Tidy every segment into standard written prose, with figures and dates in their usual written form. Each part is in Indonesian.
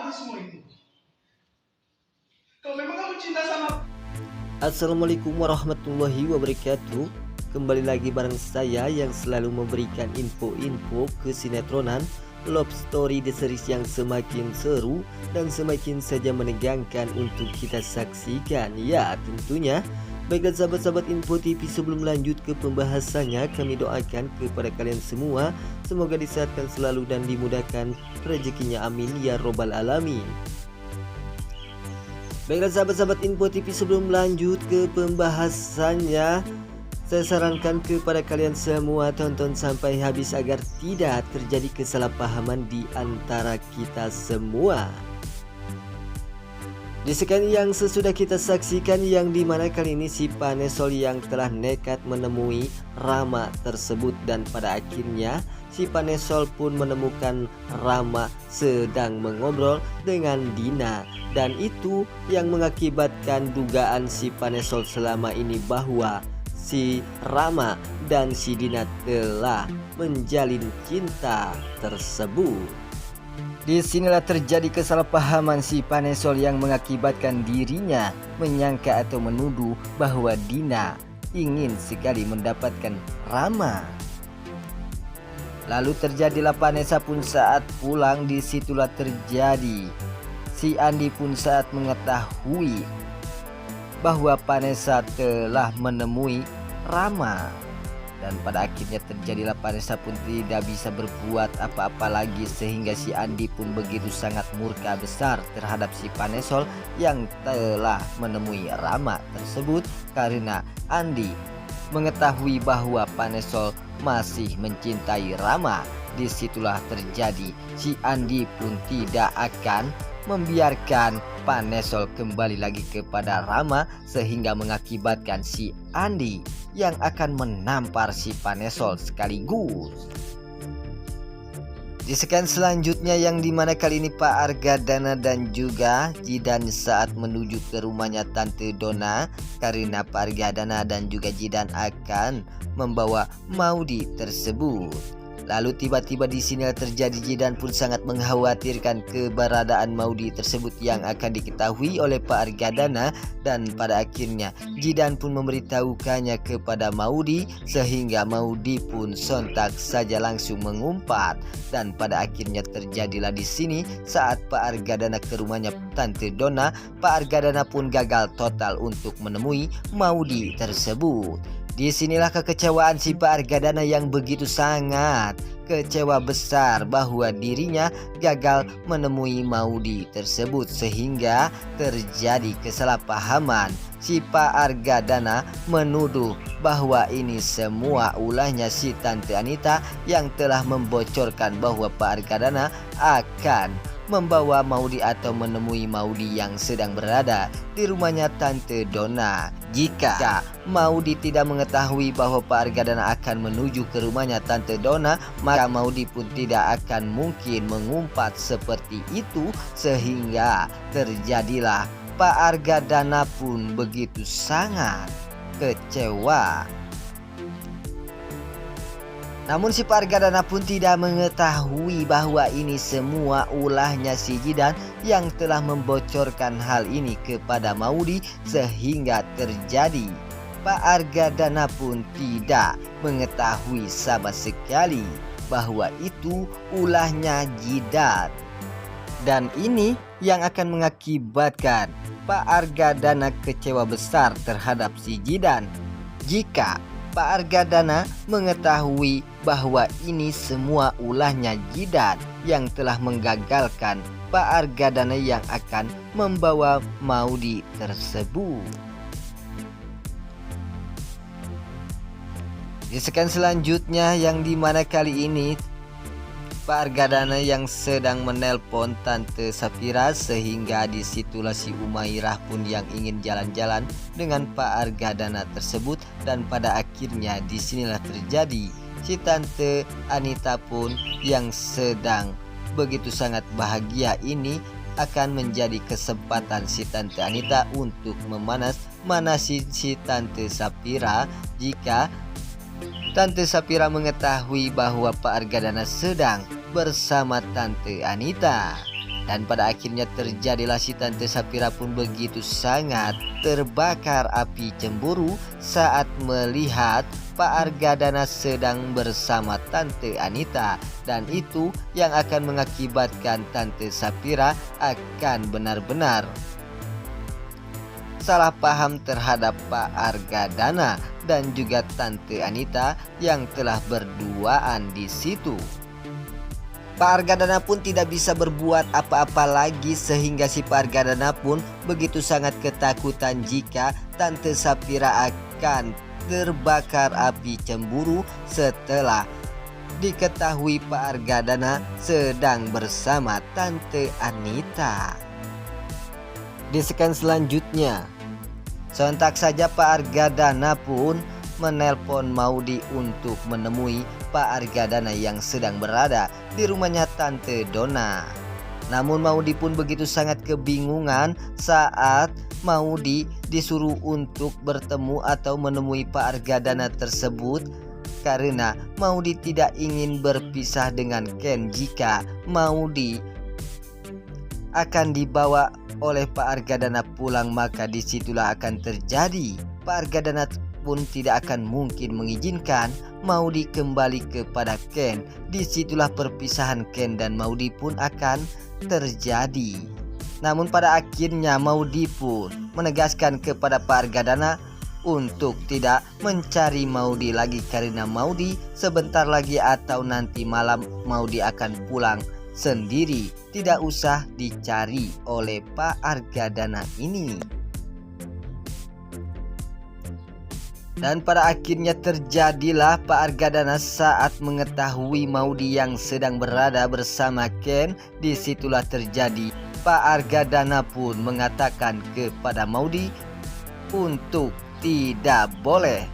apa semua itu? Kalau memang kamu cinta sama... Assalamualaikum warahmatullahi wabarakatuh. Kembali lagi bareng saya yang selalu memberikan info-info kesinetроnan Love Story The Series yang semakin seru dan semakin saja menegangkan untuk kita saksikan. Ya tentunya. Baiklah sahabat-sahabat Info TV, sebelum lanjut ke pembahasannya, kami doakan kepada kalian semua semoga disehatkan selalu dan dimudahkan rezekinya, amin ya robbal alamin. Baiklah sahabat-sahabat Info TV, sebelum lanjut ke pembahasannya, saya sarankan kepada kalian semua tonton sampai habis agar tidak terjadi kesalahpahaman di antara kita semua. Di sekian yang sesudah kita saksikan, yang dimana kali ini si Panesol yang telah nekat menemui Rama tersebut, dan pada akhirnya si Panesol pun menemukan Rama sedang mengobrol dengan Dina, dan itu yang mengakibatkan dugaan si Panesol selama ini bahwa si Rama dan si Dina telah menjalin cinta tersebut. Disinilah terjadi kesalahpahaman si Panesol yang mengakibatkan dirinya menyangka atau menuduh bahwa Dina ingin sekali mendapatkan Rama. Lalu terjadilah Panesa pun saat pulang, disitulah terjadi si Andi pun saat mengetahui bahwa Panesa telah menemui Rama. Dan pada akhirnya terjadilah Panesa pun tidak bisa berbuat apa-apa lagi, sehingga si Andi pun begitu sangat murka besar terhadap si Panesol yang telah menemui Rama tersebut, karena Andi mengetahui bahwa Panesol masih mencintai Rama. Disitulah terjadi si Andi pun tidak akan membiarkan Panesol kembali lagi kepada Rama, sehingga mengakibatkan si Andi yang akan menampar si Panesol sekaligus. Di sekian selanjutnya, yang dimana kali ini Pak Argadana dan juga Jidan saat menuju ke rumahnya Tante Donna, karena Pak Argadana dan juga Jidan akan membawa Maudi tersebut. Lalu tiba-tiba di sini terjadi Jidan pun sangat mengkhawatirkan keberadaan Maudi tersebut yang akan diketahui oleh Pak Argadana, dan pada akhirnya Jidan pun memberitahukannya kepada Maudi, sehingga Maudi pun sontak saja langsung mengumpat, dan pada akhirnya terjadilah di sini saat Pak Argadana ke rumahnya Tante Donna, Pak Argadana pun gagal total untuk menemui Maudi tersebut. Disinilah kekecewaan si Pak Argadana yang begitu sangat kecewa besar bahwa dirinya gagal menemui Maudi tersebut, sehingga terjadi kesalahpahaman. Si Pak Argadana menuduh bahwa ini semua ulahnya si Tante Anita yang telah membocorkan bahwa Pak Argadana akan membawa Maudi atau menemui Maudi yang sedang berada di rumahnya Tante Donna. Jika Maudi tidak mengetahui bahwa Pak Argadana akan menuju ke rumahnya Tante Donna, maka Maudi pun tidak akan mungkin mengumpat seperti itu, sehingga terjadilah Pak Argadana pun begitu sangat kecewa. Namun si Pak Argadana pun tidak mengetahui bahwa ini semua ulahnya si Jidan yang telah membocorkan hal ini kepada Maudi, sehingga terjadi Pak Argadana pun tidak mengetahui sama sekali bahwa itu ulahnya Jidan. Dan ini yang akan mengakibatkan Pak Argadana kecewa besar terhadap si Jidan. Jika Pak Argadana mengetahui bahwa ini semua ulahnya Jidan yang telah menggagalkan Pak Argadana yang akan membawa Maudi tersebut. Di sekian selanjutnya, yang dimana kali ini Pak Argadana yang sedang menelpon Tante Safira, sehingga disitulah si Umairah pun yang ingin jalan-jalan dengan Pak Argadana tersebut, dan pada akhirnya disinilah terjadi si Tante Anita pun yang sedang begitu sangat bahagia ini akan menjadi kesempatan si Tante Anita untuk memanasi si Tante Safira jika Tante Safira mengetahui bahwa Pak Argadana sedang bersama Tante Anita. Dan pada akhirnya terjadilah si Tante Sapira pun begitu sangat terbakar api cemburu saat melihat Pak Argadana sedang bersama Tante Anita. Dan itu yang akan mengakibatkan Tante Sapira akan benar-benar salah paham terhadap Pak Argadana dan juga Tante Anita yang telah berduaan di situ. Pak Argadana pun tidak bisa berbuat apa-apa lagi sehingga si Pak Argadana pun begitu sangat ketakutan jika Tante Sapira akan terbakar api cemburu setelah diketahui Pak Argadana sedang bersama Tante Anita. Di scan selanjutnya, sontak saja Pak Argadana pun menelpon Maudy untuk menemui Pak Argadana yang sedang berada di rumahnya Tante Donna. Namun Maudy pun begitu sangat kebingungan saat Maudy disuruh untuk bertemu atau menemui Pak Argadana tersebut, karena Maudy tidak ingin berpisah dengan Ken. Jika Maudy akan dibawa oleh Pak Argadana pulang, maka disitulah akan terjadi Pak Argadana pun tidak akan mungkin mengizinkan Maudy kembali kepada Ken. Disitulah perpisahan Ken dan Maudy pun akan terjadi. Namun pada akhirnya Maudy pun menegaskan kepada Pak Argadana untuk tidak mencari Maudy lagi, karena Maudy sebentar lagi atau nanti malam Maudy akan pulang sendiri, tidak usah dicari oleh Pak Argadana ini. Dan pada akhirnya terjadilah Pak Argadana saat mengetahui Maudy yang sedang berada bersama Ken. Disitulah terjadi Pak Argadana pun mengatakan kepada Maudy untuk tidak boleh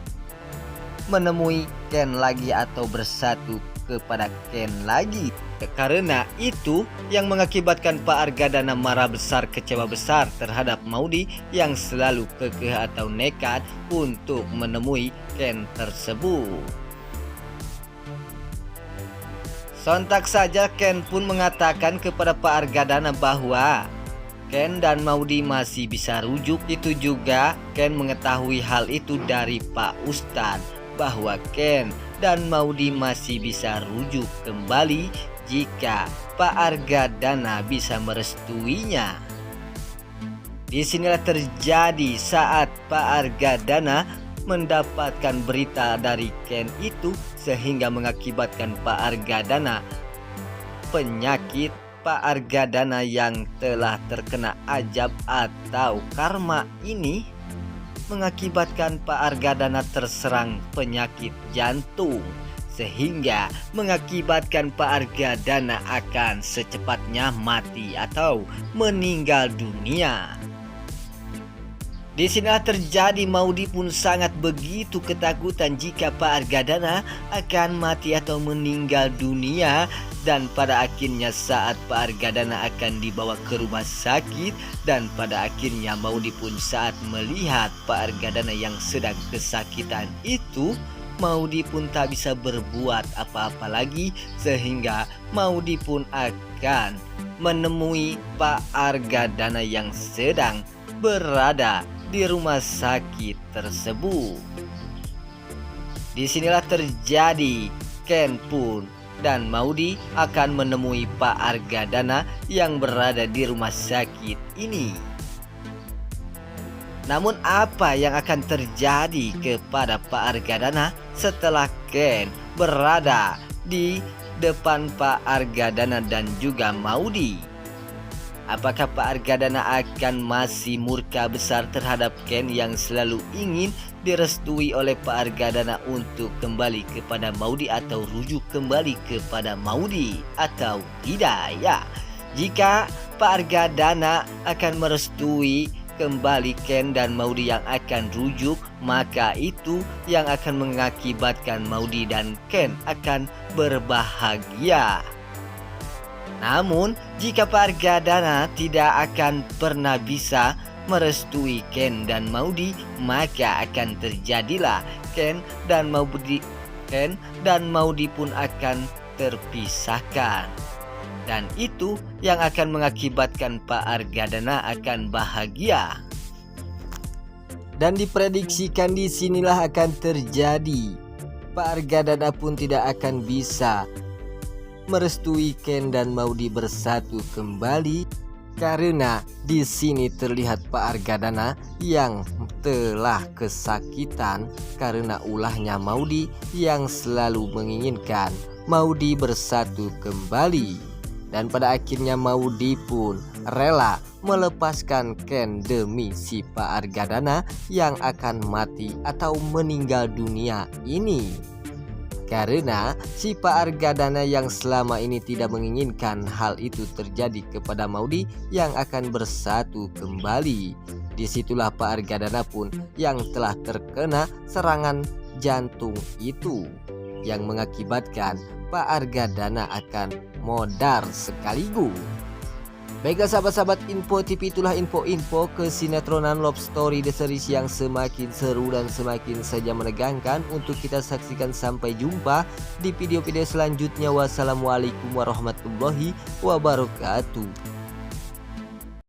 menemui Ken lagi atau bersatu kepada Ken lagi. Karena itu yang mengakibatkan Pak Argadana marah besar, kecewa besar terhadap Maudy yang selalu kekeh atau nekat untuk menemui Ken tersebut. Sontak saja Ken pun mengatakan kepada Pak Argadana bahwa Ken dan Maudy masih bisa rujuk. Itu juga Ken mengetahui hal itu dari Pak Ustadz, bahwa Ken dan Maudy masih bisa rujuk kembali jika Pak Argadana bisa merestuinya. Disinilah terjadi saat Pak Argadana mendapatkan berita dari Ken itu, sehingga mengakibatkan Pak Argadana penyakit Pak Argadana yang telah terkena ajab atau karma ini mengakibatkan Pak Argadana terserang penyakit jantung, sehingga mengakibatkan Pak Argadana akan secepatnya mati atau meninggal dunia. Di sinilah terjadi Maudy pun sangat begitu ketakutan jika Pak Argadana akan mati atau meninggal dunia. Dan pada akhirnya saat Pak Argadana akan dibawa ke rumah sakit, dan pada akhirnya Maudy pun saat melihat Pak Argadana yang sedang kesakitan itu, Maudy pun tak bisa berbuat apa-apa lagi, sehingga Maudy pun akan menemui Pak Argadana yang sedang berada di rumah sakit tersebut. Disinilah terjadi Ken pun dan Maudy akan menemui Pak Argadana yang berada di rumah sakit ini. Namun apa yang akan terjadi kepada Pak Argadana setelah Ken berada di depan Pak Argadana dan juga Maudy? Apakah Pak Argadana akan masih murka besar terhadap Ken yang selalu ingin direstui oleh Pak Argadana untuk kembali kepada Maudy, atau rujuk kembali kepada Maudy, atau tidak ya? Jika Pak Argadana akan merestui kembali Ken dan Maudy yang akan rujuk, maka itu yang akan mengakibatkan Maudy dan Ken akan berbahagia. Namun jika Pak Argadana tidak akan pernah bisa merestui Ken dan Maudy, maka akan terjadilah Ken dan Maudy pun akan terpisahkan. Dan itu yang akan mengakibatkan Pak Argadana akan bahagia. Dan diprediksikan disinilah akan terjadi. Pak Argadana pun tidak akan bisa merestui Ken dan Maudy bersatu kembali, karena di sini terlihat Pak Argadana yang telah kesakitan karena ulahnya Maudy yang selalu menginginkan Maudy bersatu kembali. Dan pada akhirnya Maudy pun rela melepaskan Ken demi si Pak Argadana yang akan mati atau meninggal dunia ini. Karena si Pak Argadana yang selama ini tidak menginginkan hal itu terjadi kepada Maudy yang akan bersatu kembali. Disitulah Pak Argadana pun yang telah terkena serangan jantung itu, yang mengakibatkan Pak Argadana akan modar sekaligus. Baiklah sahabat-sahabat Info TV, itulah info-info kesinetроnan Love Story The Series yang semakin seru dan semakin saja menegangkan untuk kita saksikan. Sampai jumpa di video-video selanjutnya. Wassalamualaikum warahmatullahi wabarakatuh.